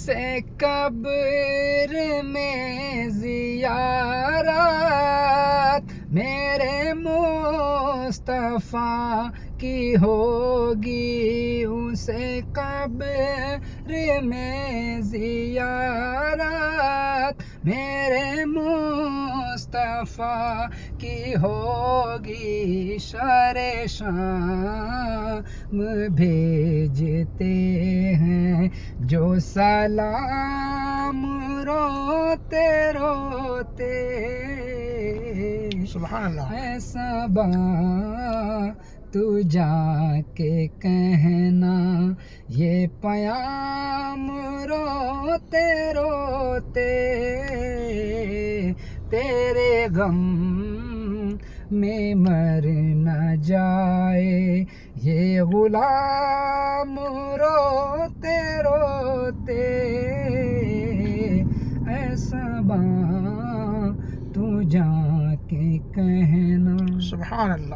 سے قبر میں زیارت میرے مصطفیٰ کی ہوگی، اسے قبر میں زیارت میرے مصطفیٰ کی ہوگی، شر شام بھیجتے ہیں جو سلام روتے روتے، سبحان اللہ۔ اے صبا تو جا کے کہنا یہ پیام روتے روتے، تیرے غم میں مر نہ جائے یہ غلام روتے روتے، اے صبا تو جا کے کہنا۔ سبحان اللہ۔